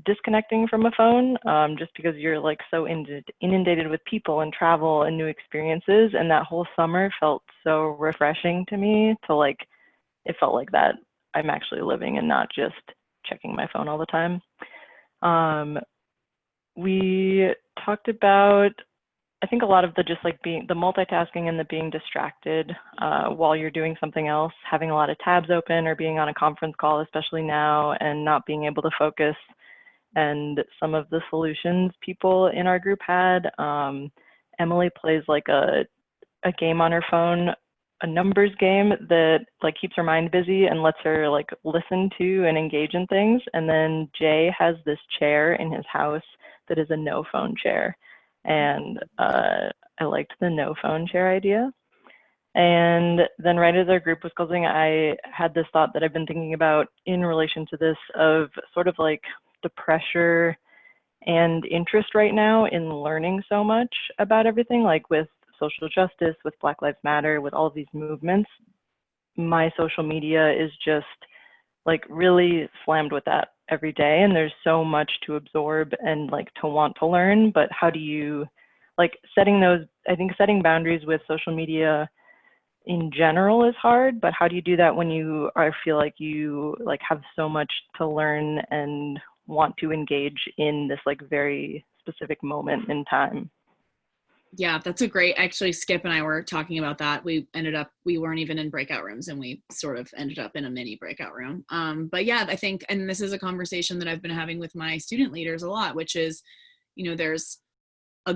disconnecting from a phone, just because you're like so inundated with people and travel and new experiences. And that whole summer felt so refreshing to me to like, it felt like that I'm actually living and not just checking my phone all the time. We talked about, I think a lot of the just like being the multitasking and the being distracted while you're doing something else, having a lot of tabs open or being on a conference call, especially now, and not being able to focus. And some of the solutions people in our group had, Emily plays like a game on her phone, a numbers game that like keeps her mind busy and lets her like listen to and engage in things. And then Jay has this chair in his house that is a no phone chair. And I liked the no phone chair idea. And then right as our group was closing, I had this thought that I've been thinking about in relation to this of sort of like the pressure and interest right now in learning so much about everything, like with social justice, with Black Lives Matter, with all of these movements. My social media is just like really slammed with that every day, and there's so much to absorb and like to want to learn. But how do you like setting those, I think setting boundaries with social media in general is hard, but how do you do that when you feel like you like have so much to learn and want to engage in this like very specific moment in time? Yeah, that's a great, actually Skip and I were talking about that. We weren't even in breakout rooms, and we sort of ended up in a mini breakout room. But yeah, I think, and this is a conversation that I've been having with my student leaders a lot, which is, you know, there's a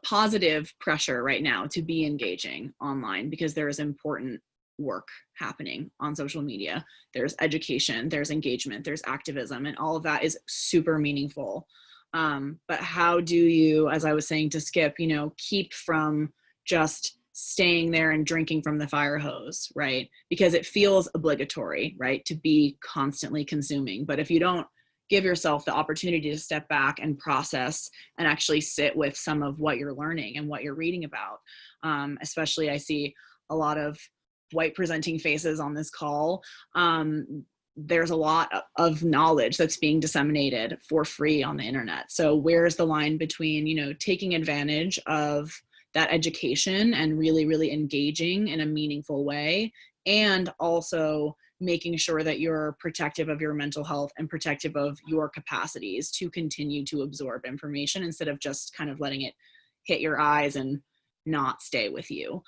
positive pressure right now to be engaging online because there is important work happening on social media. There's education, there's engagement, there's activism, and all of that is super meaningful. But how do you, as I was saying to Skip, you know, keep from just staying there and drinking from the fire hose, right? Because it feels obligatory, right, to be constantly consuming. But if you don't give yourself the opportunity to step back and process and actually sit with some of what you're learning and what you're reading about, especially I see a lot of white presenting faces on this call. There's a lot of knowledge that's being disseminated for free on the internet. So where's the line between, you know, taking advantage of that education and really, really engaging in a meaningful way, and also making sure that you're protective of your mental health and protective of your capacities to continue to absorb information instead of just kind of letting it hit your eyes and not stay with you.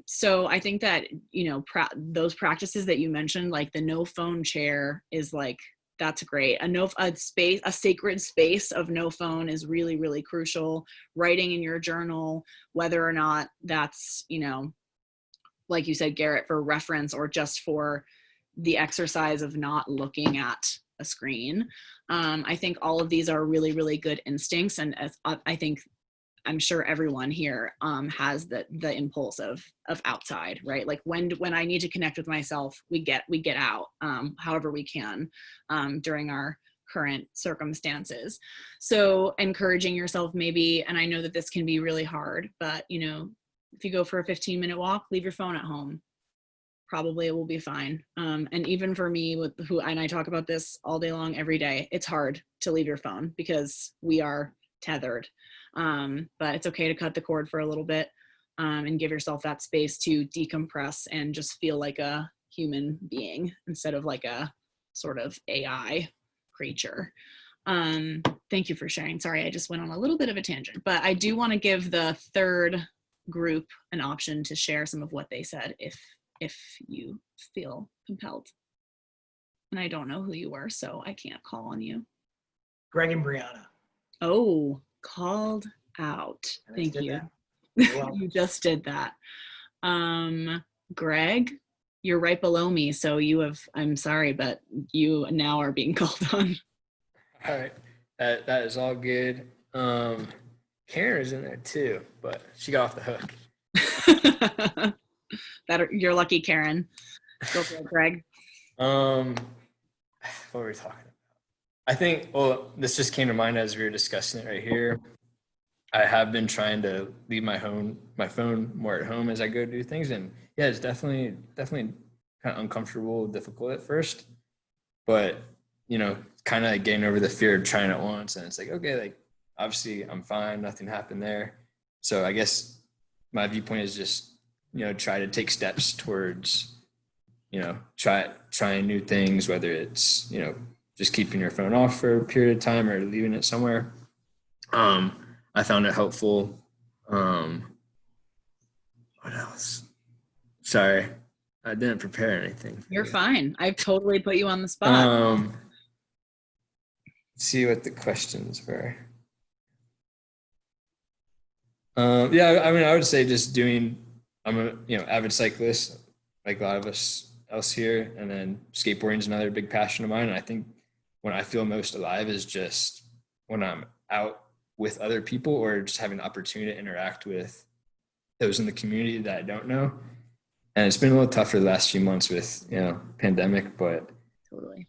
So I think that, you know, those practices that you mentioned, like the no phone chair is like, that's great. A sacred space of no phone is really, really crucial. Writing in your journal, whether or not that's, you know, like you said, Garrett, for reference or just for the exercise of not looking at a screen. I think all of these are really, really good instincts. And I think, I'm sure everyone here has the impulse of outside, right? Like when I need to connect with myself, we get out however we can during our current circumstances. So encouraging yourself maybe, and I know that this can be really hard, but you know, if you go for a 15-minute walk, leave your phone at home. probably it will be fine. And even for me, and I talk about this all day long, every day, it's hard to leave your phone because we are tethered. But it's okay to cut the cord for a little bit, and give yourself that space to decompress and just feel like a human being instead of like a sort of AI creature. Thank you for sharing. Sorry, I just went on a little bit of a tangent, but I do want to give the third group an option to share some of what they said if you feel compelled. And I don't know who you were, so I can't call on you. Greg and Brianna. Oh, called out. Thank you. You just did that. Greg, you're right below me, so I'm sorry, but you now are being called on. All right, that is all good. Karen is in there too, but she got off the hook. You're lucky, Karen. Go for it, Greg. What were we talking about? I think, well, this just came to mind as we were discussing it right here. I have been trying to leave my phone more at home as I go do things, and yeah, it's definitely kind of uncomfortable, difficult at first, but kind of getting over the fear of trying it once, and it's like, okay, like obviously I'm fine, nothing happened there. So I guess my viewpoint is just try to take steps towards trying new things, whether it's just keeping your phone off for a period of time or leaving it somewhere. I found it helpful. What else? Sorry, I didn't prepare anything. You're fine. I've totally put you on the spot. Let's see what the questions were. Yeah, I mean, I would say just I'm a avid cyclist, like a lot of us else here, and then skateboarding is another big passion of mine. And I think when I feel most alive is just when I'm out with other people or just having the opportunity to interact with those in the community that I don't know. And it's been a little tougher the last few months with pandemic, but totally.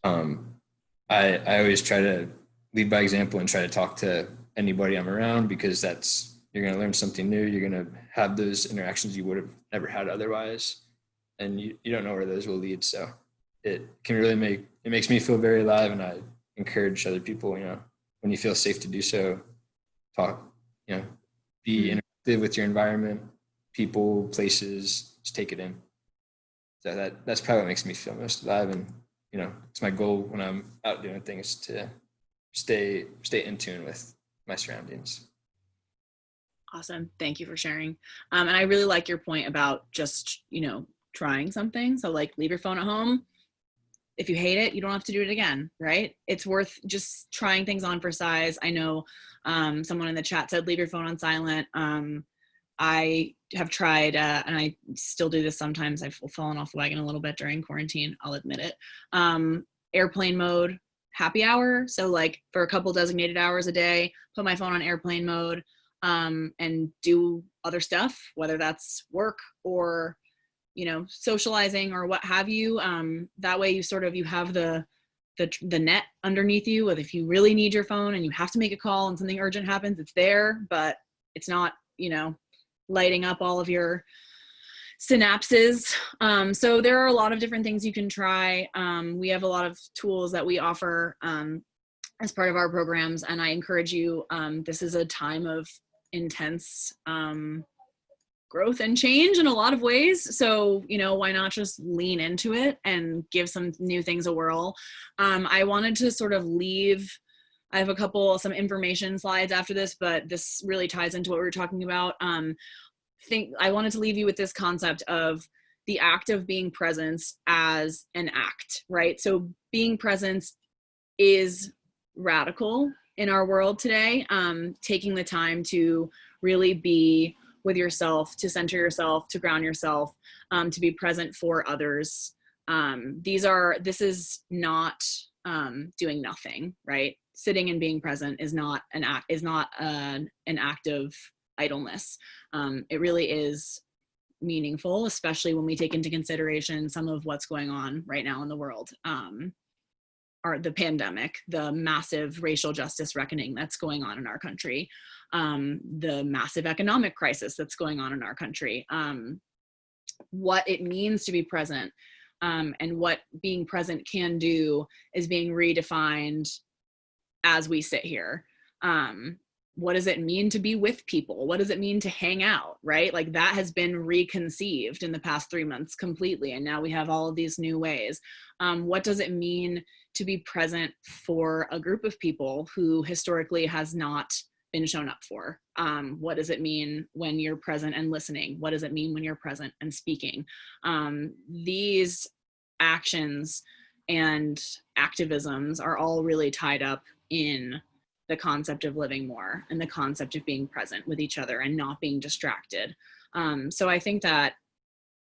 I always try to lead by example and try to talk to anybody I'm around, because you're going to learn something new. You're going to have those interactions you would have never had otherwise, and you don't know where those will lead. So it can really makes me feel very alive, and I encourage other people, when you feel safe to do so, talk, be interactive with your environment, people, places, just take it in. So that's probably what makes me feel most alive. And, it's my goal when I'm out doing things to stay in tune with my surroundings. Awesome. Thank you for sharing. And I really like your point about just, trying something. So like leave your phone at home. If you hate it, you don't have to do it again, right? It's worth just trying things on for size. I know someone in the chat said leave your phone on silent. I have tried, and I still do this sometimes. I've fallen off the wagon a little bit during quarantine, I'll admit it. Airplane mode, happy hour. So like for a couple designated hours a day, put my phone on airplane mode, and do other stuff, whether that's work or, socializing or what have you. That way you have the net underneath you with, if you really need your phone and you have to make a call and something urgent happens, it's there, but it's not, lighting up all of your synapses. So there are a lot of different things you can try. We have a lot of tools that we offer as part of our programs, and I encourage you, this is a time of intense growth and change in a lot of ways. So, why not just lean into it and give some new things a whirl? I wanted to sort of I have some information slides after this, but this really ties into what we were talking about. I wanted to leave you with this concept of the act of being present as an act, right? So being present is radical in our world today. Taking the time to really be with yourself, to center yourself, to ground yourself, to be present for others. This is not doing nothing, right? Sitting and being present is not an act of idleness. It really is meaningful, especially when we take into consideration some of what's going on right now in the world. The pandemic, the massive racial justice reckoning that's going on in our country, the massive economic crisis that's going on in our country. what it means to be present, and what being present can do is being redefined as we sit here. What does it mean to be with people? What does it mean to hang out, right? Like that has been reconceived in the past 3 months completely. And now we have all of these new ways. What does it mean to be present for a group of people who historically has not been shown up for? What does it mean when you're present and listening? What does it mean when you're present and speaking? These actions and activisms are all really tied up in the concept of living more and the concept of being present with each other and not being distracted. So I think that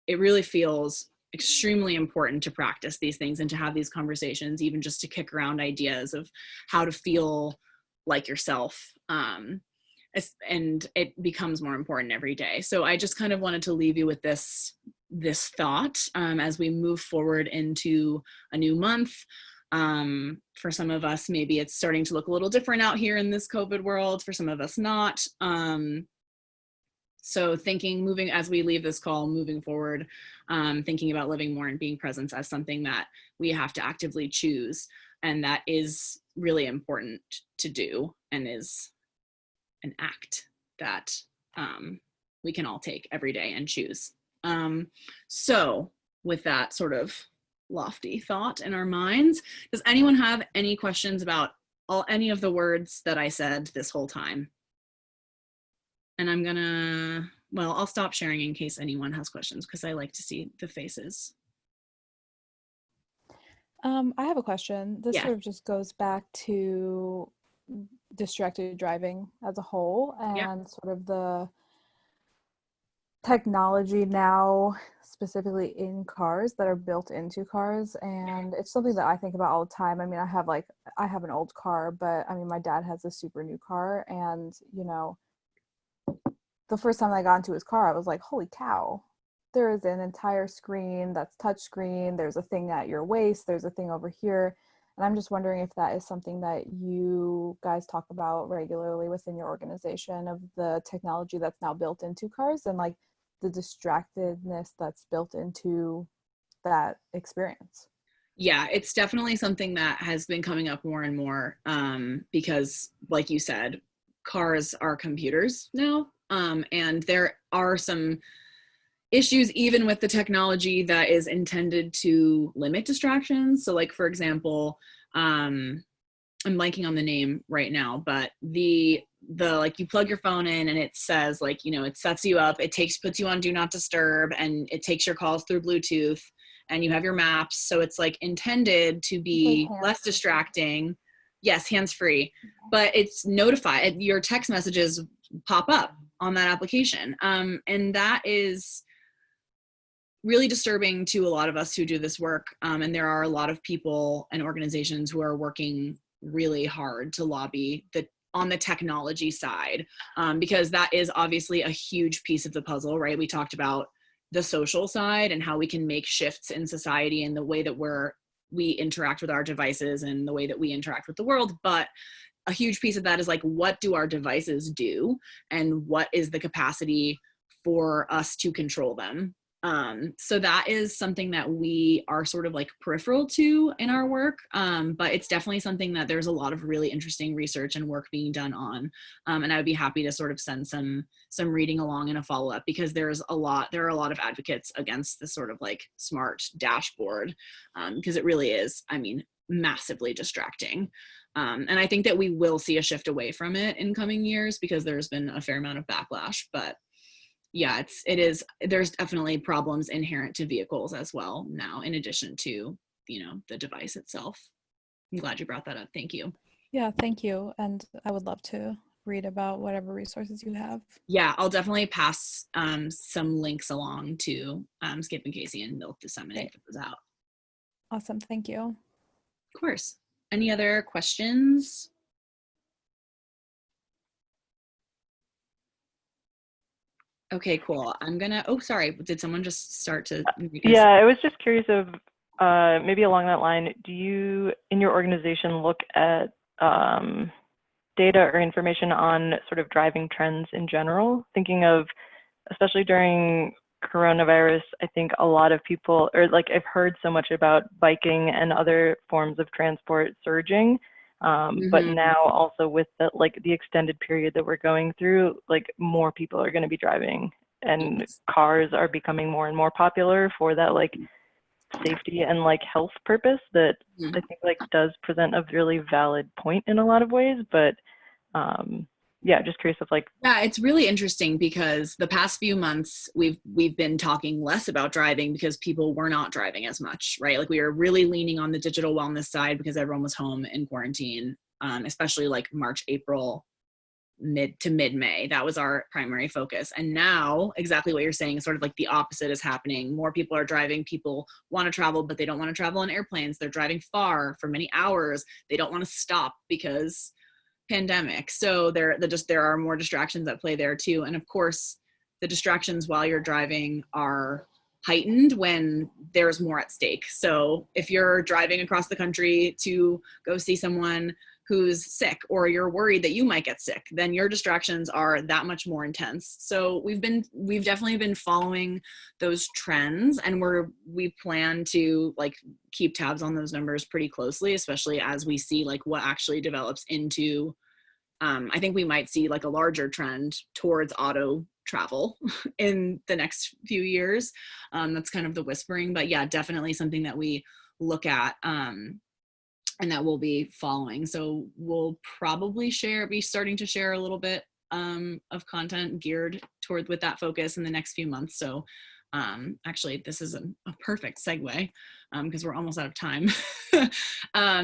it really feels extremely important to practice these things and to have these conversations, even just to kick around ideas of how to feel like yourself. And it becomes more important every day. So I just kind of wanted to leave you with this thought as we move forward into a new month. For some of us, maybe it's starting to look a little different out here in this COVID world. For some of us, not. So moving as we leave this call, moving forward, thinking about living more and being present as something that we have to actively choose, and that is really important to do, and is an act that we can all take every day and choose. So with that sort of lofty thought in our minds, does anyone have any questions about any of the words that I said this whole time? And I'll stop sharing in case anyone has questions, because I like to see the faces. I have a question. This sort of just goes back to distracted driving as a whole, and sort of the technology now specifically in cars that are built into cars. And it's something that I think about all the time. I mean, I have an old car, but I mean, my dad has a super new car, and the first time I got into his car, I was like, holy cow, there is an entire screen that's touch screen. There's a thing at your waist. There's a thing over here. And I'm just wondering if that is something that you guys talk about regularly within your organization, of the technology that's now built into cars and like the distractedness that's built into that experience. Yeah, it's definitely something that has been coming up more and more, because like you said, cars are computers now, and there are some issues even with the technology that is intended to limit distractions. So like, for example, I'm blanking on the name right now, but the like, you plug your phone in and it says like, it sets you up, puts you on do not disturb, and it takes your calls through Bluetooth, and you have your maps. So it's like intended to be less distracting. Yes, hands-free, but it's notified. Your text messages pop up on that application. And that is really disturbing to a lot of us who do this work. And there are a lot of people and organizations who are working really hard to lobby on the technology side, because that is obviously a huge piece of the puzzle, right? We talked about the social side and how we can make shifts in society and the way that we interact with our devices and the way that we interact with the world. But a huge piece of that is like, what do our devices do? And what is the capacity for us to control them? So that is something that we are sort of like peripheral to in our work. But it's definitely something that there's a lot of really interesting research and work being done on. And I would be happy to sort of send some reading along in a follow-up, because there are a lot of advocates against this sort of like smart dashboard, because it really is, I mean, massively distracting. And I think that we will see a shift away from it in coming years, because there's been a fair amount of backlash. But yeah, there's definitely problems inherent to vehicles as well now, in addition to, the device itself. I'm glad you brought that up. Thank you. Yeah, thank you. And I would love to read about whatever resources you have. Yeah, I'll definitely pass some links along to Skip and Casey, and they'll disseminate those out. Awesome, thank you. Of course. Any other questions? Okay, cool. Sorry, did someone just start to make us? Yeah, I was just curious of maybe along that line, do you in your organization look at data or information on sort of driving trends in general? Thinking of, especially during coronavirus, I think a lot of people, or like I've heard so much about biking and other forms of transport surging. But now also with the, like the extended period that we're going through, like more people are going to be driving, and cars are becoming more and more popular for that like safety and like health purpose that I think like does present a really valid point in a lot of ways. But yeah, just curious of like. Yeah, it's really interesting because the past few months we've been talking less about driving because people were not driving as much, right? Like we were really leaning on the digital wellness side because everyone was home in quarantine, especially like March, April, mid to mid-May. That was our primary focus. And now exactly what you're saying, sort of like the opposite is happening. More people are driving. People want to travel, but they don't want to travel on airplanes. They're driving far for many hours. They don't want to stop because pandemic. So there are more distractions at play there too. And of course, the distractions while you're driving are heightened when there's more at stake. So if you're driving across the country to go see someone who's sick, or you're worried that you might get sick, then your distractions are that much more intense. So we've definitely been following those trends, and we plan to like keep tabs on those numbers pretty closely, especially as we see like what actually develops into, I think we might see like a larger trend towards auto travel in the next few years. That's kind of the whispering, but yeah, definitely something that we look at, and that we'll be following. So we'll probably be starting to share a little bit of content geared toward with that focus in the next few months. So actually this is a perfect segue because we're almost out of time.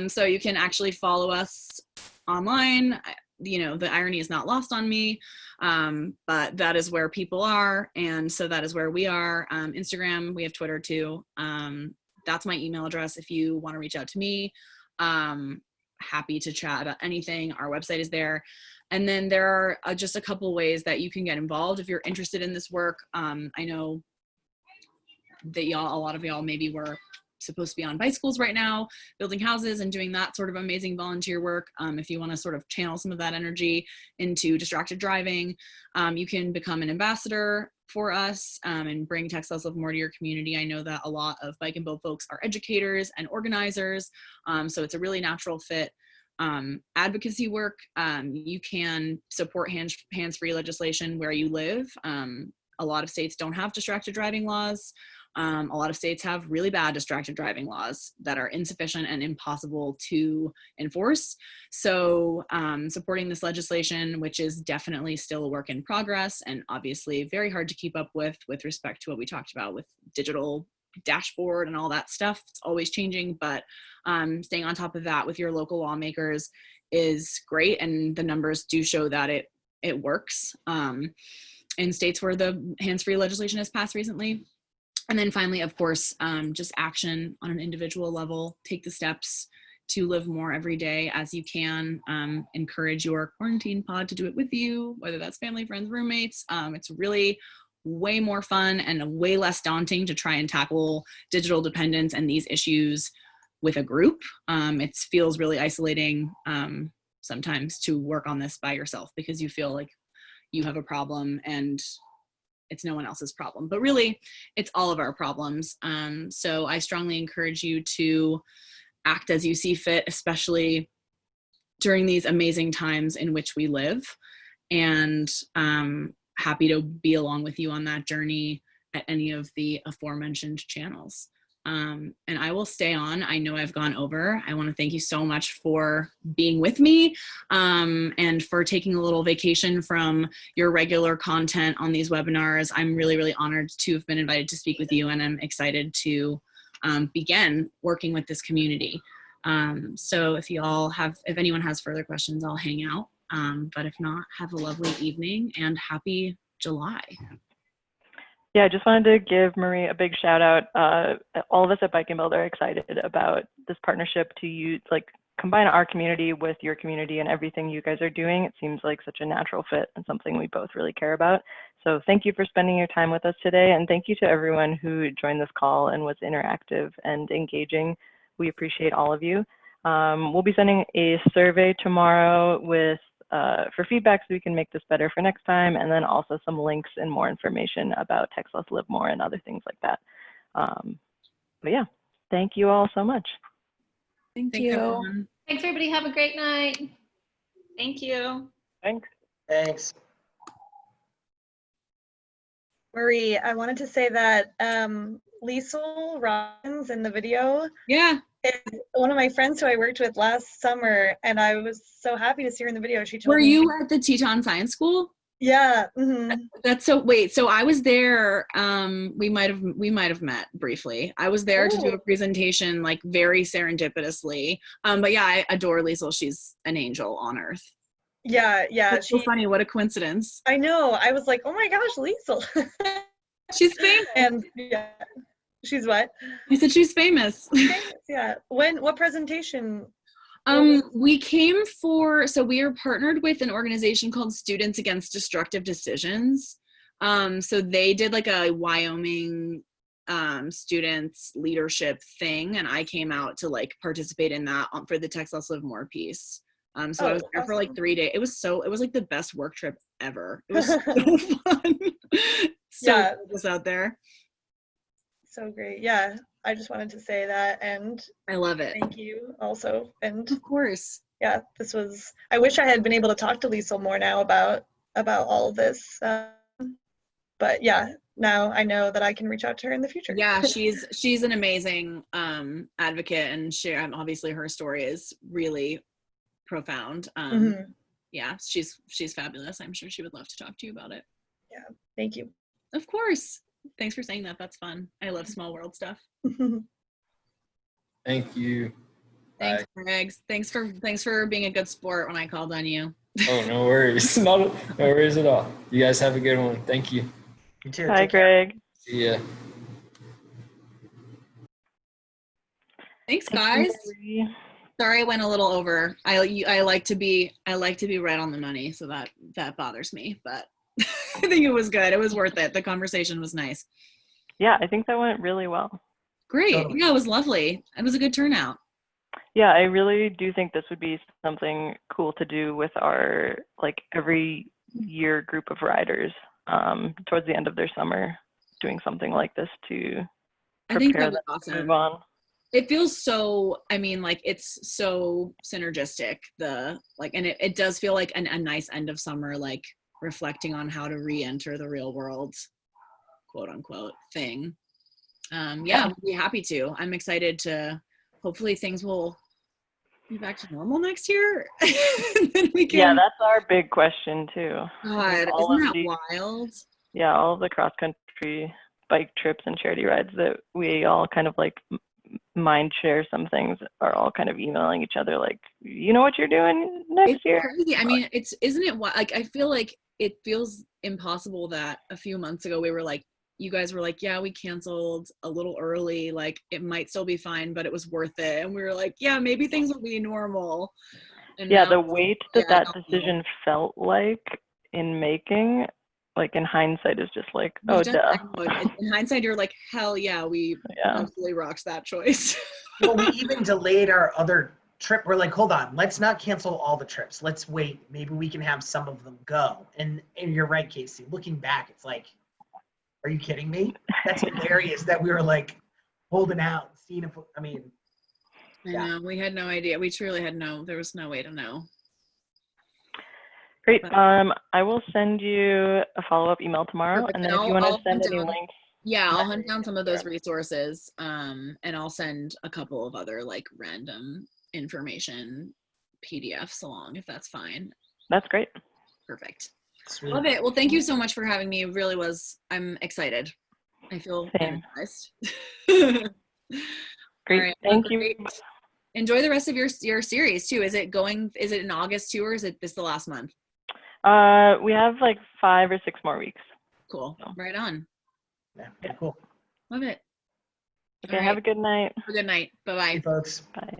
So you can actually follow us online. You know, the irony is not lost on me, but that is where people are. And so that is where we are. Instagram, we have Twitter too. That's my email address if you want to reach out to me. Happy to chat about anything. Our website is there. And then there are just a couple ways that you can get involved if you're interested in this work. I know that a lot of y'all maybe were supposed to be on bicycles right now, building houses and doing that sort of amazing volunteer work. If you want to sort of channel some of that energy into distracted driving, you can become an ambassador for us and bring TextLess Live More to your community. I know that a lot of bike and build folks are educators and organizers, so it's a really natural fit. Advocacy work, you can support hands-free legislation where you live. A lot of states don't have distracted driving laws. A lot of states have really bad distracted driving laws that are insufficient and impossible to enforce. So supporting this legislation, which is definitely still a work in progress and obviously very hard to keep up with respect to what we talked about with digital dashboard and all that stuff. It's always changing, but staying on top of that with your local lawmakers is great. And the numbers do show that it works in states where the hands-free legislation has passed recently. And then finally, of course, just action on an individual level. Take the steps to live more every day as you can. Encourage your quarantine pod to do it with you, whether that's family, friends, roommates. It's really way more fun and way less daunting to try and tackle digital dependence and these issues with a group. It feels really isolating sometimes to work on this by yourself because you feel like you have a problem and it's no one else's problem, but really it's all of our problems. So I strongly encourage you to act as you see fit, especially during these amazing times in which we live, and happy to be along with you on that journey at any of the aforementioned channels. And I will stay on. I know I've gone over. I want to thank you so much for being with me and for taking a little vacation from your regular content on these webinars. I'm really, really honored to have been invited to speak with you, and I'm excited to begin working with this community. So if anyone has further questions, I'll hang out. But if not, have a lovely evening and happy July. Yeah, I just wanted to give Marie a big shout out. All of us at Bike and Build are excited about this partnership to combine our community with your community and everything you guys are doing. It seems like such a natural fit and something we both really care about. So thank you for spending your time with us today. And thank you to everyone who joined this call and was interactive and engaging. We appreciate all of you. We'll be sending a survey tomorrow with for feedback so we can make this better for next time, and then also some links and more information about TextLess Live More and other things like that. But yeah, thank you all so much. Thanks, you. everyone. Thanks, everybody. Have a great night. Thank you. Thanks. Thanks. Marie, I wanted to say that Liesl Robbins in the video Yeah. is one of my friends who I worked with last summer, and I was so happy to see her in the video. She told Were me. you at the Teton Science School? Yeah. Mm-hmm. That's so. Wait. So I was there. We might have met briefly. I was there to do a presentation, like very serendipitously. But yeah, I adore Liesl. She's an angel on earth. Yeah. It's so funny. What a coincidence. I know. I was like, oh my gosh, Liesl. She's famous. And yeah, she's what? You said she's famous. Famous, yeah. What presentation? We came for, so we are partnered with an organization called Students Against Destructive Decisions. So they did like a Wyoming students leadership thing, and I came out to like participate in that for the TextLess Live More piece. So I was there for like 3 days. It was like the best work trip ever. It was so fun. Yeah. Was out there. So great. Yeah. I just wanted to say that, and I love it. Thank you also. And of course. Yeah, this was, I wish I had been able to talk to Liesl more now about all of this. But yeah, now I know that I can reach out to her in the future. Yeah, she's an amazing advocate, and obviously her story is really profound. Yeah, she's fabulous. I'm sure she would love to talk to you about it. Yeah, thank you. Of course. Thanks for saying that. That's fun. I love small world stuff. Thank you. Thanks, Meggs. Thanks for being a good sport when I called on you. Oh, no worries. No worries at all. You guys have a good one. Thank you. You too. Bye, Greg. See ya. Thanks, guys. Sorry I went a little over. I like to be right on the money, so that bothers me, but I think it was good. It was worth it. The conversation was nice. Yeah, I think that went really well. Great. Yeah, it was lovely. It was a good turnout. Yeah, I really do think this would be something cool to do with our like every year group of riders towards the end of their summer, doing something like this to prepare them to move on. It feels so, I mean, like it's so synergistic, and it does feel like a nice end of summer, like reflecting on how to re-enter the real world, quote unquote, thing. Yeah, I'd be happy to. I'm excited to, hopefully things will be back to normal next year. Then we can... Yeah, that's our big question too. God, isn't that wild? Yeah, all of the cross-country bike trips and charity rides that we all kind of like mind share some things are all kind of emailing each other like, you know what you're doing next year? Crazy. I mean, isn't it like, I feel like it feels impossible that a few months ago we were like, you guys were like, yeah, we canceled a little early, like it might still be fine, but it was worth it. And we were like, yeah, maybe things will be normal. And yeah, now, the weight that decision felt like in making, like in hindsight, is just like, oh, duh. In hindsight, you're like, hell yeah, we absolutely rocked that choice. Well, we even delayed our other trip. We're like, hold on, let's not cancel all the trips. Let's wait. Maybe we can have some of them go. And you're right, Casey. Looking back, it's like, are you kidding me? That's hilarious that we were like holding out, seeing if, I mean. I know, we had no idea. We truly had there was no way to know. Great. I will send you a follow-up email tomorrow. Perfect. And then if you want to send any links. Yeah, I'll hunt down some of those resources, and I'll send a couple of other like random information PDFs along, if that's fine. That's great. Perfect. Sweet. Love it. Well, thank you so much for having me. It really was. I'm excited. I feel energized. Great. Right, thank you. Enjoy the rest of your series too. Is it in August too, or is it this the last month? We have like 5 or 6 more weeks. Cool. So. Right on. Yeah, cool. Love it. Okay, have a good night. Have a good night. Bye-bye. Hey, folks. Bye.